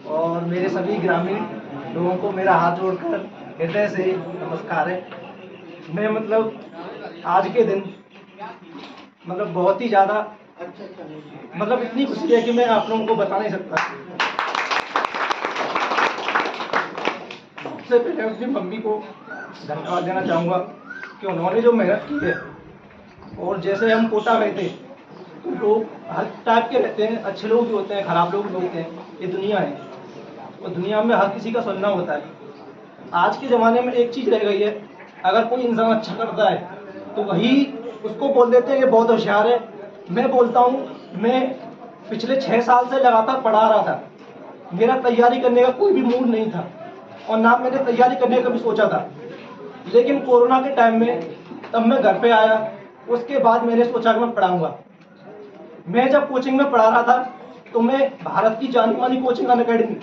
और मेरे सभी ग्रामीण लोगों को मेरा हाथ जोड़कर हृदय से नमस्कार है। मैं आज के दिन बहुत ही ज़्यादा इतनी खुशी है कि मैं आप लोगों को बता नहीं सकता। सबसे पहले अपनी मम्मी को धन्यवाद देना चाहूँगा कि उन्होंने जो मेहनत की है। और जैसे हम कोटा में थे तो लोग हर टाइप के रहते हैं, अच्छे लोग भी होते हैं, खराब लोग भी होते हैं। ये दुनिया है और दुनिया में हर किसी का सुनना होता है। आज के ज़माने में एक चीज़ रह गई है, अगर कोई इंसान अच्छा करता है तो वही उसको बोल देते हैं कि बहुत होशियार है। मैं बोलता हूँ, मैं पिछले 6 साल से लगातार पढ़ा रहा था। मेरा तैयारी करने का कोई भी मूड नहीं था और ना मैंने तैयारी करने का भी सोचा था। लेकिन कोरोना के टाइम में तब मैं घर पे आया, उसके बाद मैंने सोचा कि मैं पढ़ाऊँगा। मैं जब कोचिंग में पढ़ा रहा था तो मैं भारत की जानी मानी कोचिंग अनअकैडमी,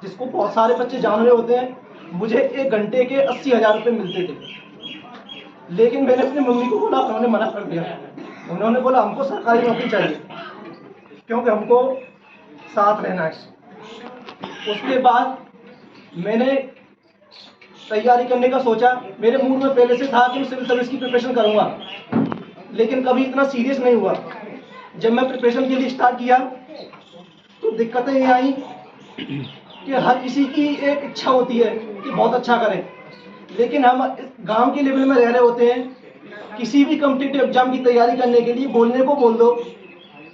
जिसको बहुत सारे बच्चे जान रहे होते हैं, मुझे 1 घंटे के 80,000 रुपये मिलते थे। लेकिन मैंने अपनी मम्मी को बोला, उन्होंने मना कर दिया। उन्होंने बोला हमको सरकारी नौकरी चाहिए क्योंकि हमको साथ रहना है। उसके बाद मैंने तैयारी करने का सोचा। मेरे मूड में पहले से था कि मैं सिविल सर्विस की प्रिपरेशन करूँगा, लेकिन कभी इतना सीरियस नहीं हुआ। जब मैं प्रिपरेशन के लिए स्टार्ट किया तो दिक्कतें ये आई कि हर किसी की एक इच्छा होती है कि बहुत अच्छा करें, लेकिन हम गांव के लेवल में रह रहे होते हैं। किसी भी कॉम्पिटिटिव एग्जाम की तैयारी करने के लिए बोलने को बोल दो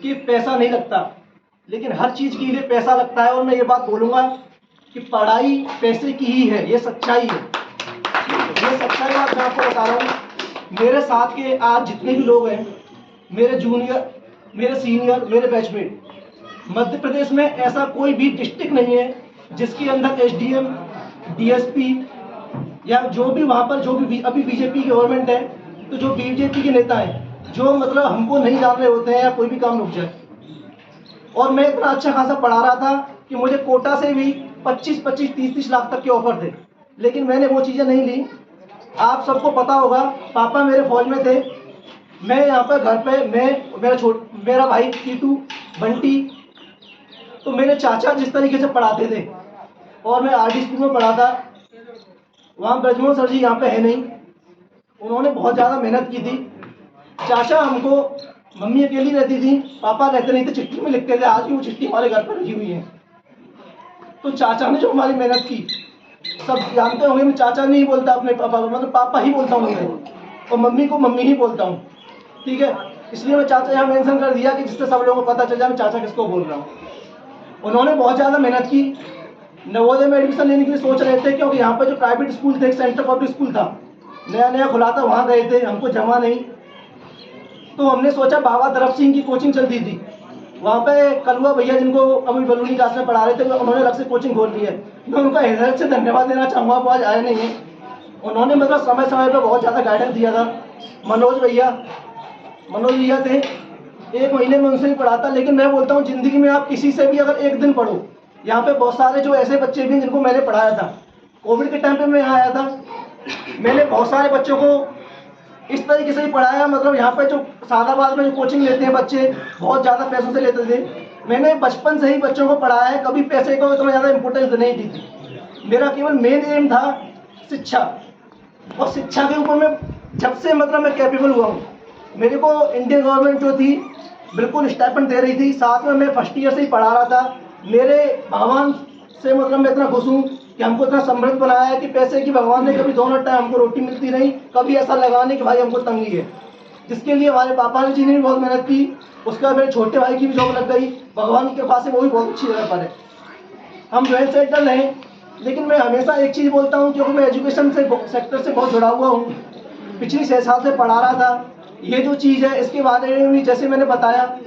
कि पैसा नहीं लगता, लेकिन हर चीज़ के लिए पैसा लगता है। और मैं ये बात बोलूँगा कि पढ़ाई पैसे की ही है, ये सच्चाई है। ये सच्चाई बात मैं आपको बता रहा हूँ। मेरे साथ के आज जितने भी लोग हैं, मेरे जूनियर, मेरे सीनियर, मेरे बैचमेट, मध्य प्रदेश में ऐसा कोई भी डिस्ट्रिक्ट नहीं है जिसके अंदर एसडीएम, डीएसपी या जो भी वहाँ पर जो भी अभी बीजेपी की गवर्नमेंट है, तो जो बीजेपी के नेता हैं जो हमको नहीं जान रहे होते हैं या कोई भी काम रुक जाए। और मैं इतना अच्छा खासा पढ़ा रहा था कि मुझे कोटा से भी 25-25, 30-30 लाख तक के ऑफर थे, लेकिन मैंने वो चीज़ें नहीं ली। आप सबको पता होगा, पापा मेरे फौज में थे। मैं यहाँ पर घर पे, मेरा भाई टीटू, बंटी, तो मेरे चाचा जिस तरीके से पढ़ाते थे, और मैं आरडी स्कूल में पढ़ा था। वहाँ ब्रजमोहन सर जी यहाँ पे है नहीं, उन्होंने बहुत ज़्यादा मेहनत की थी। चाचा हमको, मम्मी अकेली रहती थी, पापा रहते नहीं थे, चिट्ठी में लिखते थे। आज भी वो चिट्ठी हमारे घर पर रखी हुई है। तो चाचा ने जो हमारी मेहनत की, सब जानते होंगे। मैं चाचा नहीं बोलता अपने पापा को, पापा ही बोलता हूँ मैं, और मम्मी को मम्मी ही बोलता हूँ, ठीक है। इसलिए मैं चाचा यहाँ मेंशन कर दिया कि जिससे सब लोगों को पता चल जाए मैं चाचा किसको बोल रहा हूँ। उन्होंने बहुत ज़्यादा मेहनत की। नवोदय में एडमिशन लेने के लिए सोच रहे थे, क्योंकि यहाँ पर जो प्राइवेट स्कूल थे, सेंट्रल पब्लिक स्कूल था, नया नया खुला था, वहाँ गए थे, हमको जमा नहीं। तो हमने सोचा, बाबा दरब सिंह की कोचिंग चलती थी वहाँ पे, कलुआ भैया जिनको अभी बलूनी क्लास में पढ़ा रहे थे, उन्होंने अलग से कोचिंग खोल दी है। मैं उनका हृदय से धन्यवाद देना चाहूँगा, वो आज आए नहीं है। उन्होंने समय समय पर बहुत ज़्यादा गाइडेंस दिया था। मनोज भैया थे, 1 महीने में उनसे ही पढ़ा था। लेकिन मैं बोलता हूँ, ज़िंदगी में आप किसी से भी अगर एक दिन पढ़ो, यहाँ पे बहुत सारे जो ऐसे बच्चे भी जिनको मैंने पढ़ाया था, कोविड के टाइम पे मैं यहाँ आया था, मैंने बहुत सारे बच्चों को इस तरीके से ही पढ़ाया। यहाँ पे जो सादाबाद में जो कोचिंग लेते हैं बच्चे, बहुत ज़्यादा पैसों से लेते थे, मैंने बचपन से ही बच्चों को पढ़ाया है। कभी पैसे को इतना ज़्यादा इंपॉर्टेंस नहीं दी थी। मेरा केवल मेन एम था शिक्षा, और शिक्षा के ऊपर मैं जब से मैं कैपेबल हुआ हूँ। मेरे को इंडियन गवर्नमेंट जो थी बिल्कुल स्टाइपेंड दे रही थी, साथ में मैं फर्स्ट ईयर से ही पढ़ा रहा था। मेरे भगवान से मैं इतना खुश हूँ कि हमको इतना समृद्ध बनाया है कि पैसे की भगवान ने कभी दोनों टाइम हमको रोटी मिलती नहीं, कभी ऐसा लगा नहीं कि भाई हमको तंगी है। जिसके लिए हमारे पापा जी ने भी बहुत मेहनत की। उसके बाद मेरे छोटे भाई की भी जॉब लग गई, भगवान की कृपा से वो भी बहुत अच्छी जगह पर है। हम वेल सेटल हैं। लेकिन मैं हमेशा एक चीज़ बोलता हूँ, क्योंकि मैं एजुकेशन से सेक्टर से बहुत जुड़ा हुआ हूँ, पिछली 6 साल से पढ़ा रहा था। ये जो चीज़ है इसके बारे में भी जैसे मैंने बताया,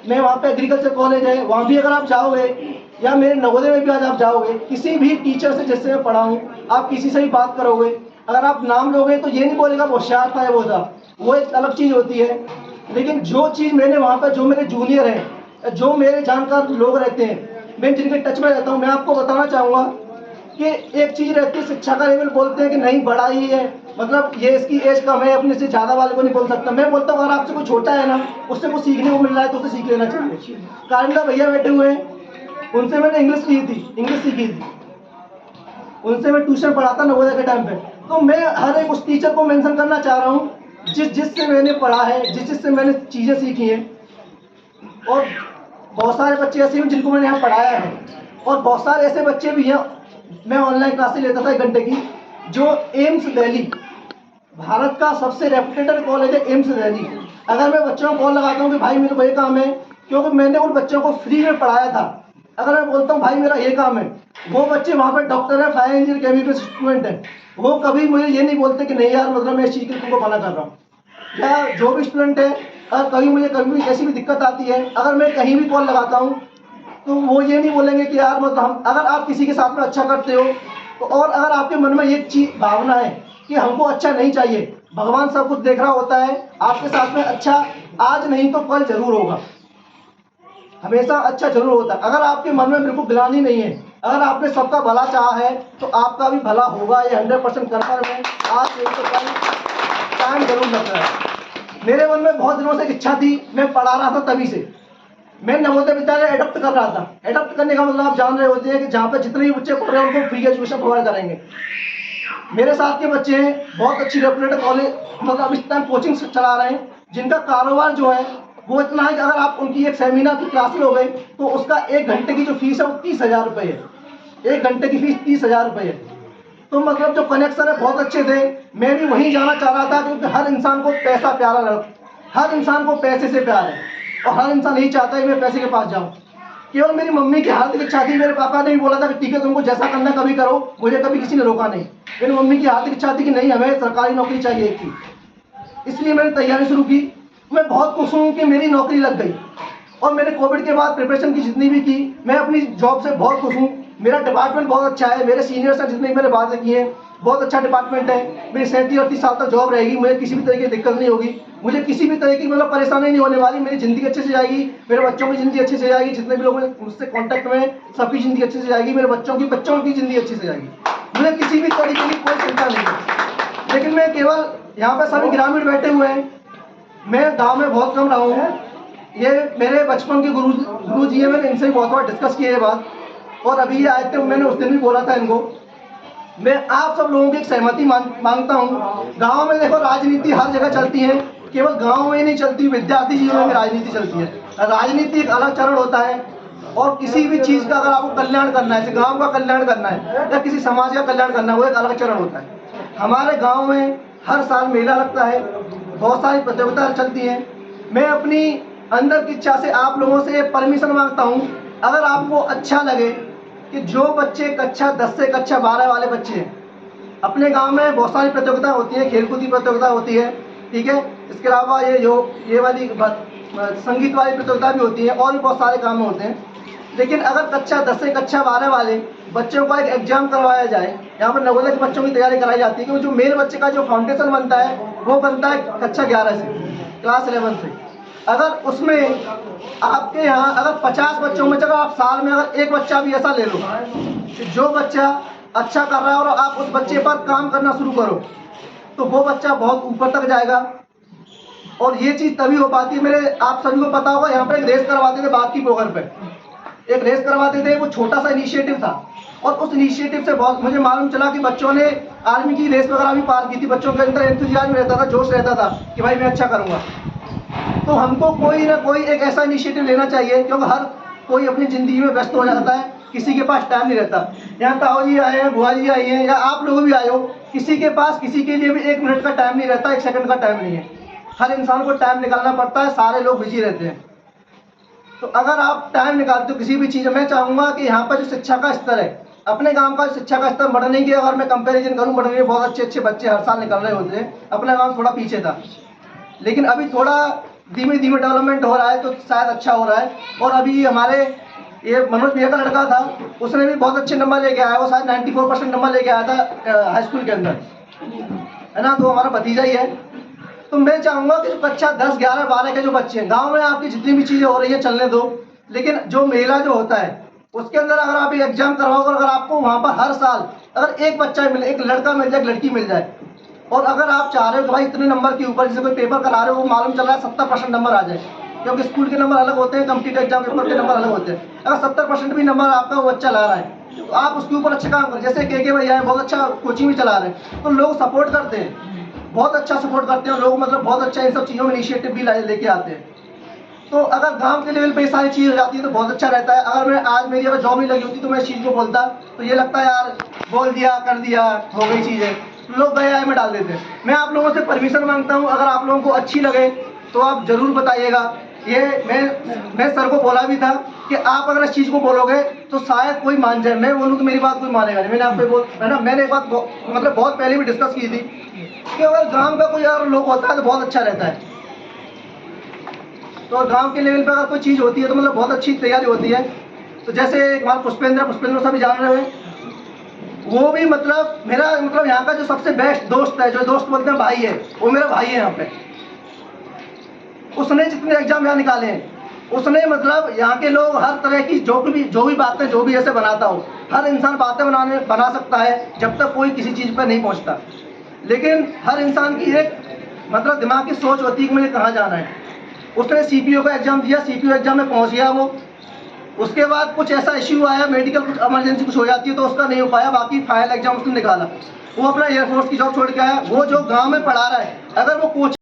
मैं वहाँ पे एग्रीकल्चर कॉलेज है, वहाँ भी अगर आप जाओगे, या मेरे नवोदय में भी आज आप जाओगे, किसी भी टीचर से जिससे मैं पढ़ा हूँ, आप किसी से भी बात करोगे, अगर आप नाम लोगे तो ये नहीं बोलेगा होशियार था या वो था, वो एक अलग चीज़ होती है। लेकिन जो चीज़ मैंने वहाँ पर, जो मेरे जूनियर हैं, जो मेरे जानकार लोग रहते हैं, मैं जिनके टच में रहता हूँ, मैं आपको बताना चाहूँगा कि एक चीज़ रहती है, शिक्षा का लेवल बोलते हैं कि नहीं बड़ा ही है, ये इसकी एज कम है, अपने से ज़्यादा वाले को नहीं बोल सकता। मैं बोलता हूँ अगर आपसे कोई छोटा है ना, उससे कुछ सीखने को मिल रहा है तो उसे सीख लेना चाहिए। कारिंदा भैया बैठे हुए हैं, उनसे मैंने इंग्लिश सीखी थी, उनसे मैं ट्यूशन पढ़ाता नवोदय के टाइम पे। तो मैं हर एक उस टीचर को मेंशन करना चाह रहा हूँ जिससे मैंने पढ़ा है, जिससे मैंने चीज़ें सीखी हैं। और बहुत सारे बच्चे ऐसे हैं जिनको मैंने यहाँ पढ़ाया है, और बहुत सारे ऐसे बच्चे भी हैं, मैं ऑनलाइन क्लासेस लेता था 1 घंटे की, जो एम्स दिल्ली, भारत का सबसे रेपुटेड कॉलेज है एम्स दिल्ली। अगर मैं बच्चों को कॉल लगाता हूँ कि भाई मेरे को ये काम है, क्योंकि मैंने उन बच्चों को फ्री में पढ़ाया था, अगर मैं बोलता हूँ भाई मेरा ये काम है, वो बच्चे वहाँ पर डॉक्टर है, फायर इंजीनियर, केमिकल स्टूडेंट है, वो कभी मुझे ये नहीं बोलते कि नहीं यार मतलब मैं इस चीज़ के तुमको मना कर रहा हूँ। या जो भी स्टूडेंट है, अगर कभी भी कैसी भी दिक्कत आती है, अगर मैं कहीं भी कॉल लगाता हूँ तो वो ये नहीं बोलेंगे कि यार मतलब हम, अगर आप किसी के साथ में अच्छा करते हो तो, और अगर आपके मन में ये चीज भावना है कि हमको अच्छा नहीं चाहिए, भगवान सब कुछ देख रहा होता है, आपके साथ में अच्छा आज नहीं तो कल जरूर होगा, हमेशा अच्छा जरूर होता है। अगर आपके मन में बिल्कुल ग्लानि नहीं है, अगर आपने सबका भला चाहा है तो आपका भी भला होगा, ये 100% कन्फर्म है। आज नहीं तो कल टाइम जरूर लगता है। मेरे मन में बहुत दिनों से इच्छा थी, मैं पढ़ा रहा था तभी से, मैं नवोदय विद्यालय एडप्ट कर रहा था। एडप्ट करने का मतलब आप जान रहे होते हैं कि जहाँ पे जितने भी बच्चे पढ़ रहे हैं उनको फ्री एजुकेशन प्रोवाइड करेंगे। मेरे साथ के बच्चे हैं, बहुत अच्छी रेपुटेड कॉलेज, मतलब इस टाइम कोचिंग चला रहे हैं, जिनका कारोबार जो है वो इतना है कि अगर आप उनकी एक सेमिनार की क्लास लोगे तो उसका 1 घंटे की जो फीस है वो 30,000 रुपये है। 1 घंटे की फीस 30,000 रुपये है। तो मतलब जो कनेक्शन है बहुत अच्छे थे। मैं भी वहीं जाना चाह रहा था, क्योंकि हर इंसान को पैसा प्यारा लगा, हर इंसान को पैसे से प्यार है, और हर इंसान यही चाहता है कि मैं पैसे के पास जाऊँ। केवल मेरी मम्मी की हार्दिक इच्छा थी, मेरे पापा ने भी बोला था कि ठीक है तुमको जैसा करना कभी करो, मुझे कभी किसी ने रोका नहीं। मेरी मम्मी की हार्दिक इच्छा थी कि नहीं हमें सरकारी नौकरी चाहिए थी, इसलिए मैंने तैयारी शुरू की। मैं बहुत खुश हूँ कि मेरी नौकरी लग गई, और मैंने कोविड के बाद प्रिपरेशन की जितनी भी की, मैं अपनी जॉब से बहुत खुश हूँ। मेरा डिपार्टमेंट बहुत अच्छा है, मेरे सीनियर्स हैं जितने भी मैंने बातें की हैं, बहुत अच्छा डिपार्टमेंट है। मेरी 37-38 साल तक जॉब रहेगी, मुझे किसी भी तरह की दिक्कत नहीं होगी, मुझे किसी भी तरह की मतलब परेशानी नहीं होने वाली। मेरी ज़िंदगी अच्छे से जाएगी, मेरे बच्चों की ज़िंदगी अच्छे से जाएगी, जितने भी लोग मुझसे कॉन्टैक्ट में सबकी ज़िंदगी अच्छे से जाएगी, मेरे बच्चों की ज़िंदगी अच्छे से जाएगी। मुझे किसी भी तरीके की कोई चिंता नहीं है। लेकिन मैं केवल यहाँ पर सभी ग्रामीण बैठे हुए हैं, मैं गाँव में बहुत कम रहा हूँ। ये मेरे बचपन के गुरु जी हैं, मैंने इनसे भी बहुत बार डिस्कस किया ये बात, और अभी ये आए थे, मैंने उस दिन भी बोला था इनको। मैं आप सब लोगों की एक सहमति मांगता हूँ। गांव में देखो राजनीति हर जगह चलती है, केवल गांव में ही नहीं चलती, विद्यार्थी जीवन में भी राजनीति चलती है। राजनीति एक अलग चरण होता है, और किसी भी चीज़ का अगर आपको कल्याण करना है, जैसे गाँव का कल्याण करना है या किसी समाज का कल्याण करना है, वो एक अलग चरण होता है। हमारे गाँव में हर साल मेला लगता है, बहुत सारी प्रतियोगिताएं चलती हैं। मैं अपनी अंदर की इच्छा से आप लोगों से परमिशन मांगता हूँ, अगर आपको अच्छा लगे कि जो बच्चे कक्षा 10 से कक्षा 12 वाले बच्चे हैं, अपने गांव में बहुत सारी प्रतियोगिताएं होती हैं, खेलकूद की प्रतियोगिता होती है, ठीक है, इसके अलावा ये वाली संगीत वाली प्रतियोगिता भी होती है, और भी बहुत सारे काम होते हैं। लेकिन अगर कक्षा 10 से कक्षा 12 वाले बच्चों का एक एग्जाम करवाया जाए, यहाँ पर नवोदय के बच्चों की तैयारी कराई जाती है, क्योंकि जो मेन बच्चे का जो फाउंडेशन बनता है वो बनता है कक्षा 11 से, क्लास 11 से। अगर उसमें आपके यहाँ अगर 50 बच्चों में अगर आप साल में अगर एक बच्चा भी ऐसा ले लो कि जो बच्चा अच्छा कर रहा है और आप उस बच्चे पर काम करना शुरू करो, तो वो बच्चा बहुत ऊपर तक जाएगा। और ये चीज़ तभी हो पाती है, मेरे आप सभी को पता होगा, यहाँ पर एक रेस करवाते थे बाग की पोखर पे, एक रेस करवाते थे, वो छोटा सा इनिशिएटिव था, और उस इनिशिएटिव से बहुत मुझे मालूम चला कि बच्चों ने आर्मी की रेस वगैरह भी पार की थी, बच्चों के अंदर एंथुसियाज्म रहता था, जोश रहता था कि भाई मैं अच्छा करूँगा। तो हमको कोई ना कोई एक ऐसा इनिशिएटिव लेना चाहिए, क्योंकि हर कोई अपनी ज़िंदगी में व्यस्त हो जाता है, किसी के पास टाइम नहीं रहता। यहाँ ताऊ जी आए हैं, बुआ जी आई हैं, या आप लोग भी आए हो, किसी के पास किसी के लिए भी 1 मिनट का टाइम नहीं रहता, 1 सेकंड का टाइम नहीं है। हर इंसान को टाइम निकालना पड़ता है, सारे लोग बिजी रहते हैं। तो अगर आप टाइम निकालते हो किसी भी चीज़ में, मैं चाहूँगा कि यहाँ पर जो शिक्षा का स्तर है, अपने गांव का शिक्षा का स्तर बढ़ने की अगर मैं कंपैरिजन करूँ, बढ़ने के बहुत अच्छे अच्छे बच्चे हर साल निकल रहे होते हैं। अपना गांव थोड़ा पीछे था, लेकिन अभी थोड़ा धीमे धीमे डेवलपमेंट हो रहा है, तो शायद अच्छा हो रहा है। और अभी हमारे ये मनोज भैया का लड़का था, उसने भी बहुत अच्छे नंबर लेके आया, वो शायद 94% नंबर लेके आया था हाई स्कूल के अंदर, है ना, तो हमारा भतीजा ही है। तो मैं चाहूँगा कि जो कक्षा 10, 11, 12 के जो बच्चे हैं, गाँव में आपकी जितनी भी चीज़ें हो रही है चलने दो, लेकिन जो मेला जो होता है उसके अंदर अगर आप एक एग्जाम करवाओगे, अगर आपको वहाँ पर हर साल अगर एक बच्चा मिले, एक लड़का मिल जाए, एक लड़की मिल जाए, और अगर आप चाह रहे हो कि भाई इतने नंबर के ऊपर, जैसे कोई पेपर करा रहे हो, वो मालूम चल रहा है 70% नंबर आ जाए, क्योंकि स्कूल के नंबर अलग होते हैं, कॉम्पिटिटिव एग्जाम पेपर के नंबर अलग होते हैं। अगर 70% भी नंबर आपका वो बच्चा ला रहा है तो आप उसके ऊपर अच्छा काम करें। जैसे के भैया है, बहुत अच्छा कोचिंग भी चला रहे हैं, तो लोग सपोर्ट करते हैं, बहुत अच्छा सपोर्ट करते हैं लोग, मतलब बहुत अच्छा इन सब चीज़ों में इनिशिएटिव भी लेके आते हैं। तो अगर गांव के लेवल पे ये सारी चीज़ हो जाती है तो बहुत अच्छा रहता है। अगर मैं आज मेरी अगर जॉब नहीं लगी होती तो मैं इस चीज़ को बोलता, तो ये लगता है यार बोल दिया कर दिया हो गई चीज़ें, लोग गए आए में डाल देते हैं। मैं आप लोगों से परमिशन मांगता हूँ, अगर आप लोगों को अच्छी लगे तो आप ज़रूर बताइएगा। ये मैं सर को बोला भी था कि आप अगर इस चीज़ को बोलोगे तो शायद कोई मान जाए, मैं बोलूँ तो मेरी बात कोई मानेगा नहीं। मैंने आपको बोल है ना, मैंने एक बात मतलब बहुत पहले भी डिस्कस की थी कि अगर गाँव का कोई अगर लोग होता है तो बहुत अच्छा रहता है। तो गांव के लेवल पर अगर कोई चीज़ होती है तो मतलब बहुत अच्छी तैयारी होती है। तो जैसे हमारा पुष्पेंद्र सभी जान रहे हैं, वो भी मतलब मेरा मतलब यहाँ का जो सबसे बेस्ट दोस्त है, जो दोस्त बोलते हैं भाई है, वो मेरा भाई है यहाँ पे। उसने जितने एग्जाम यहाँ निकाले हैं, उसने मतलब यहाँ के लोग हर तरह की जो भी बातें जो भी ऐसे बनाता हो, हर इंसान बातें बना सकता है जब तक कोई किसी चीज़ पर नहीं पहुँचता। लेकिन हर इंसान की एक मतलब दिमाग की सोच होती है कि मुझे कहाँ जाना है। उसने सीपीओ का एग्जाम दिया, सीपीओ एग्जाम में पहुंच गया वो। उसके बाद कुछ ऐसा इश्यू आया, मेडिकल कुछ इमरजेंसी कुछ हो जाती है तो उसका नहीं हो पाया, बाकी फाइनल एग्जाम उसने निकाला। वो अपना एयरफोर्स की जॉब छोड़ के आया। वो जो गांव में पढ़ा रहा है, अगर वो कोचिंग